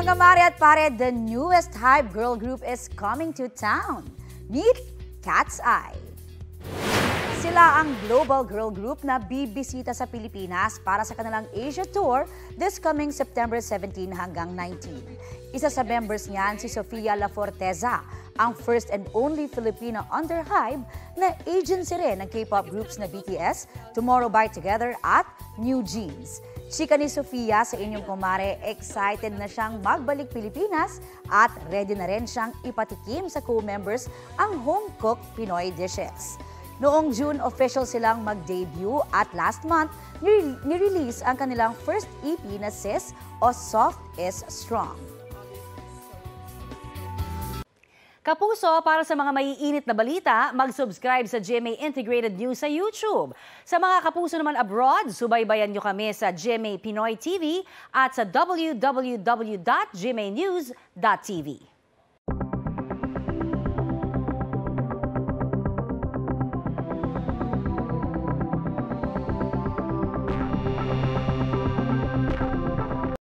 Mga mare at pare, the newest hype girl group is coming to town. Meet Cat's Eye. Sila ang global girl group na bibisita sa Pilipinas para sa kanilang Asia Tour this coming September 17 hanggang 19. Isa sa members niyan si Sofia La Forteza, ang first and only Filipino under hype na agency rin ng K-pop groups na BTS, Tomorrow by Together at New Jeans. Chika ni Sofia sa inyong kumare, excited na siyang magbalik Pilipinas at ready na rin siyang ipatikim sa co-members ang home-cooked Pinoy dishes. Noong June, official silang mag-debut at last month, nirelease ang kanilang first EP na Sis o Soft is Strong. Kapuso, para sa mga maiinit na balita, mag-subscribe sa GMA Integrated News sa YouTube. Sa mga kapuso naman abroad, subaybayan nyo kami sa GMA Pinoy TV at sa www.gmanews.tv.